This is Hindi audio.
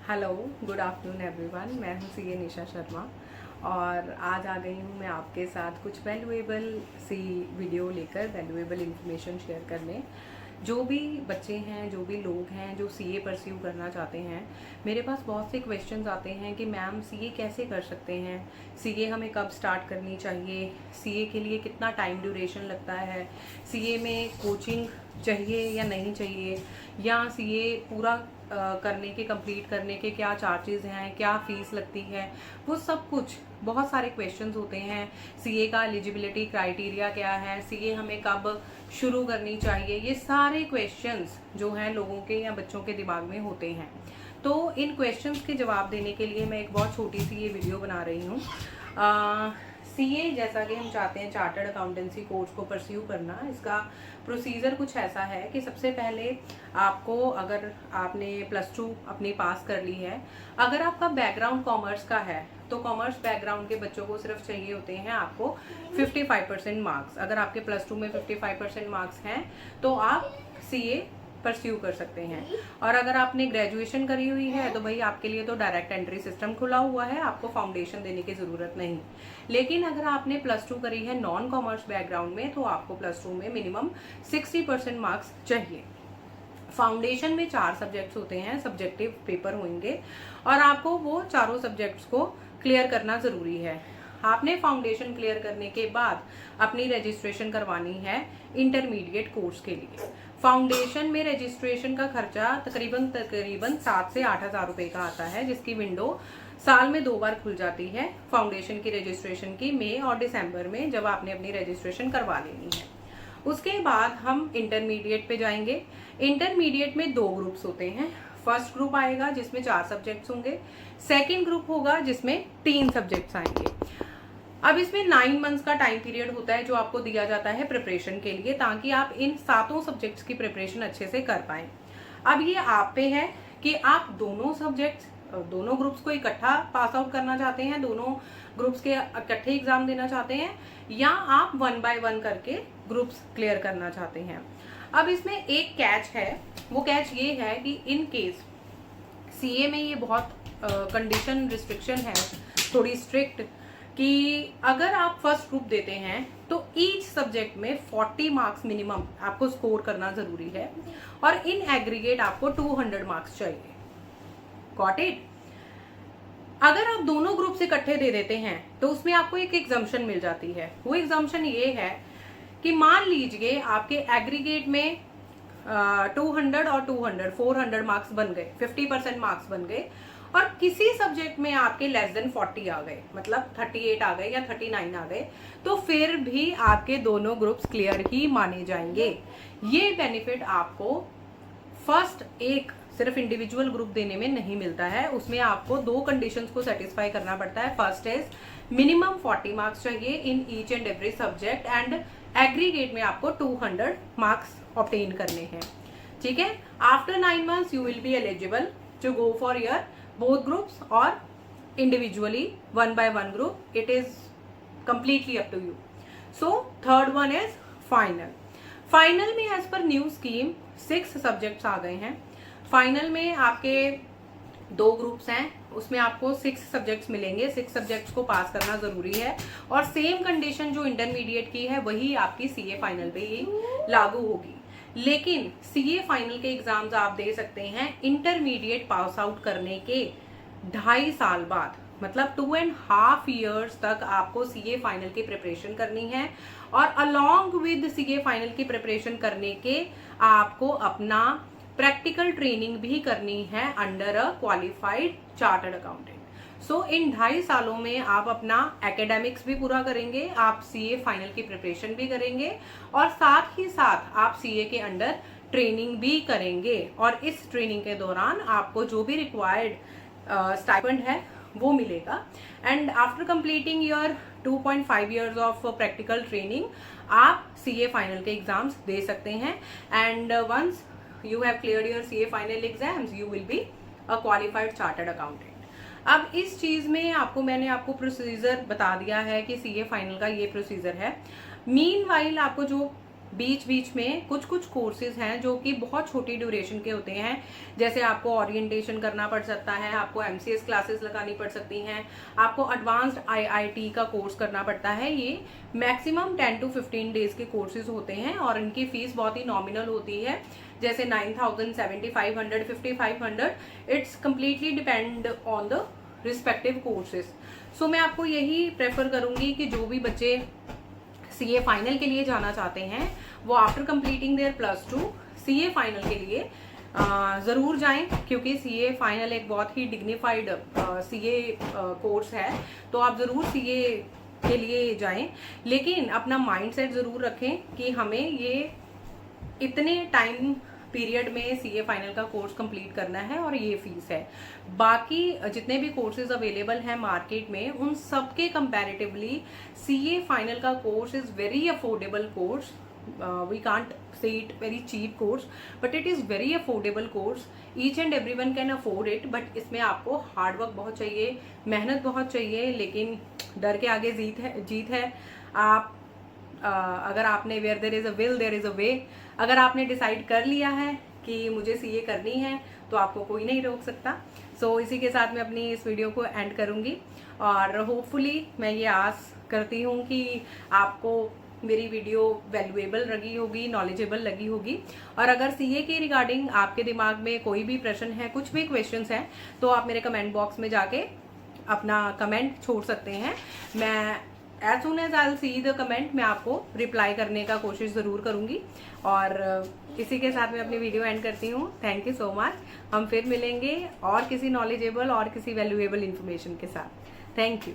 Hello, good afternoon everyone. मैं हूँ सीए निशा शर्मा और आज आ गई हूँ मैं आपके साथ कुछ वैल्यूएबल सी वीडियो लेकर वैल्यूएबल इन्फॉर्मेशन शेयर करने। जो भी बच्चे हैं, जो भी लोग हैं जो सीए परस्यू करना चाहते हैं, मेरे पास बहुत से क्वेश्चंस आते हैं कि मैम सीए कैसे कर सकते हैं, सीए हमें कब स्टार्ट करनी चाहिए, सीए के लिए कितना टाइम ड्यूरेशन लगता है, सीए में कोचिंग चाहिए या नहीं चाहिए, या सीए पूरा करने के कंप्लीट करने के क्या चार्जेस हैं, क्या फीस लगती है, वो सब कुछ बहुत सारे क्वेश्चंस होते हैं। सीए का एलिजिबिलिटी क्राइटेरिया क्या है, सीए हमें कब शुरू करनी चाहिए, ये सारे क्वेश्चंस जो हैं लोगों के या बच्चों के दिमाग में होते हैं। तो इन क्वेश्चंस के जवाब देने के लिए मैं एक बहुत छोटी सी ये वीडियो बना रही हूँ। सीए जैसा कि हम चाहते हैं चार्टर्ड अकाउंटेंसी कोर्स को परस्यू करना, इसका प्रोसीजर कुछ ऐसा है कि सबसे पहले आपको, अगर आपने +2 अपनी पास कर ली है, अगर आपका बैकग्राउंड कॉमर्स का है तो कॉमर्स बैकग्राउंड के बच्चों को सिर्फ चाहिए होते हैं आपको 55% मार्क्स। अगर आपके +2 में 55% मार्क्स हैं तो आप सीए परस्यू कर सकते हैं। और अगर आपने ग्रेजुएशन करी हुई है तो भाई आपके लिए तो डायरेक्ट एंट्री सिस्टम खुला हुआ है, आपको फाउंडेशन देने की ज़रूरत नहीं। लेकिन अगर आपने +2 करी है नॉन कॉमर्स बैकग्राउंड में तो आपको +2 में मिनिमम 60% मार्क्स चाहिए। फाउंडेशन में 4 सब्जेक्ट्स होते हैं, सब्जेक्टिव पेपर होंगे और आपको वो चारों सब्जेक्ट्स को क्लियर करना ज़रूरी है। आपने फाउंडेशन क्लियर करने के बाद अपनी रजिस्ट्रेशन करवानी है इंटरमीडिएट कोर्स के लिए। फाउंडेशन में रजिस्ट्रेशन का खर्चा तकरीबन 7 से 8 हज़ार रुपये का आता है, जिसकी विंडो साल में 2 बार खुल जाती है। फाउंडेशन की रजिस्ट्रेशन की मई और दिसंबर में, जब आपने अपनी रजिस्ट्रेशन करवा लेनी है। उसके बाद हम इंटरमीडिएट पे जाएंगे। इंटरमीडिएट में 2 ग्रुप्स होते हैं। फर्स्ट ग्रुप आएगा जिसमें 4 सब्जेक्ट्स होंगे, सेकेंड ग्रुप होगा जिसमें 3 सब्जेक्ट्स आएंगे। अब इसमें 9 मंथ्स का टाइम पीरियड होता है जो आपको दिया जाता है प्रिपरेशन के लिए, ताकि आप इन 7 सब्जेक्ट्स की प्रिपरेशन अच्छे से कर पाएं। अब ये आप पे है कि आप दोनों सब्जेक्ट्स, दोनों ग्रुप्स को इकट्ठा पास आउट करना चाहते हैं, दोनों ग्रुप्स के इकट्ठे एग्जाम देना चाहते हैं, या आप 1 बाय 1 करके ग्रुप्स क्लियर करना चाहते हैं। अब इसमें एक कैच है, वो कैच ये है कि इन केस सीए में ये बहुत कंडीशन रिस्ट्रिक्शन है थोड़ी स्ट्रिक्ट, कि अगर आप फर्स्ट ग्रुप देते हैं तो ईच सब्जेक्ट में 40 मार्क्स मिनिमम आपको स्कोर करना जरूरी है और इन एग्रीगेट आपको 200 मार्क्स चाहिए। Got it? अगर आप दोनों ग्रुप से इकट्ठे दे देते हैं तो उसमें आपको एक एग्जम्पशन मिल जाती है। वो एग्जम्पशन ये है कि मान लीजिए आपके एग्रीगेट में 200 और 200 400 मार्क्स बन गए, 50% मार्क्स बन गए, और किसी सब्जेक्ट में आपके <40 आ गए, मतलब 38 आ गए या 39 आ गए, तो फिर भी आपके दोनों ग्रुप्स क्लियर ही माने जाएंगे। ये बेनिफिट आपको फर्स्ट एक सिर्फ इंडिविजुअल ग्रुप देने में नहीं मिलता है, उसमें आपको 2 कंडीशंस को सेटिस्फाई करना पड़ता है। फर्स्ट इज मिनिमम 40 मार्क्स चाहिए in each and every subject, and aggregate में आपको 200 मार्क्स ऑब्टेन करने हैं। ठीक है? After 9 months you will be eligible to go for your both groups or individually 1 by 1 group. It is completely up to you. So third one is final. Final में as per new scheme 6 subjects आ गए हैं। final में आपके 2 ग्रुप्स हैं, उसमें आपको 6 सब्जेक्ट्स मिलेंगे। 6 सब्जेक्ट्स को पास करना जरूरी है और सेम कंडीशन जो इंटरमीडिएट की है वही आपकी सीए फाइनल पे ही लागू होगी। लेकिन सीए फाइनल के एग्जाम्स आप दे सकते हैं इंटरमीडिएट पास आउट करने के 2.5 साल बाद, मतलब 2.5 years तक आपको सीए फाइनल की प्रिपरेशन करनी है। और अलोंग विद सीए फाइनल की प्रिपरेशन करने के आपको अपना प्रैक्टिकल ट्रेनिंग भी करनी है under a qualified chartered accountant. So in 2.5 सालों में आप अपना एकेडमिक्स भी पूरा करेंगे, आप सीए फाइनल की प्रिपरेशन भी करेंगे और साथ ही साथ आप सीए के अंडर ट्रेनिंग भी करेंगे। और इस ट्रेनिंग के दौरान आपको जो भी रिक्वायर्ड स्टाइपेंड है वो मिलेगा। And after completing your 2.5 years of practical training आप सीए फाइनल के एग्जाम्स दे सकते हैं। And once you have cleared your CA final exams you will be a qualified chartered accountant. अब इस चीज में मैंने आपको प्रोसीजर बता दिया है कि सीए फाइनल का ये प्रोसीजर है। मीनवाइल आपको जो बीच बीच में कुछ कुछ कोर्सेज हैं जो कि बहुत छोटी ड्यूरेशन के होते हैं। जैसे आपको ओरिएंटेशन करना पड़ सकता है, आपको MCS क्लासेस लगानी पड़ सकती हैं, आपको एडवांस्ड IIT का कोर्स करना पड़ता है। ये मैक्सिमम 10 to 15 डेज के कोर्सेज होते हैं और इनकी फीस बहुत ही नॉमिनल होती है, जैसे 9,000, 7,500, 5,500। It's completely depend on the respective courses. So मैं आपको यही प्रेफर करूंगी कि जो भी बच्चे CA फाइनल के लिए जाना चाहते हैं वो after completing there +2 CA final के लिए ज़रूर जाएं, क्योंकि CA फाइनल एक बहुत ही डिग्निफाइड CA कोर्स है। तो आप ज़रूर CA के लिए जाएं, लेकिन अपना माइंडसेट ज़रूर रखें कि हमें ये इतने टाइम पीरियड में CA फाइनल का कोर्स कंप्लीट करना है और ये फीस है। बाकी जितने भी कोर्सेज अवेलेबल हैं मार्केट में, उन सब के कंपैरेटिवली CA फाइनल का course is very affordable course. We can't say it very cheap course, but it is very affordable course. Each and everyone can afford it, but इसमें आपको हार्डवर्क बहुत चाहिए, मेहनत बहुत चाहिए, लेकिन डर के आगे जीत है। आप अगर आपने where there is a will there is a way, अगर आपने डिसाइड कर लिया है कि मुझे CA करनी है तो आपको कोई नहीं रोक सकता। सो इसी के साथ मैं अपनी इस वीडियो को एंड करूँगी और होपफुली मैं ये आस करती हूँ कि आपको मेरी वीडियो वैल्यूएबल लगी होगी, नॉलेजेबल लगी होगी। और अगर CA के रिगार्डिंग आपके दिमाग में कोई भी प्रश्न है, कुछ भी क्वेश्चंस हैं, तो आप मेरे कमेंट बॉक्स में जाके अपना कमेंट छोड़ सकते हैं। मैं as soon as I see the comment मैं आपको रिप्लाई करने का कोशिश ज़रूर करूँगी। और इसी के साथ मैं अपनी वीडियो एंड करती हूँ। Thank you so much. हम फिर मिलेंगे और किसी नॉलेजेबल और किसी वैल्यूएबल इन्फॉर्मेशन के साथ। Thank you.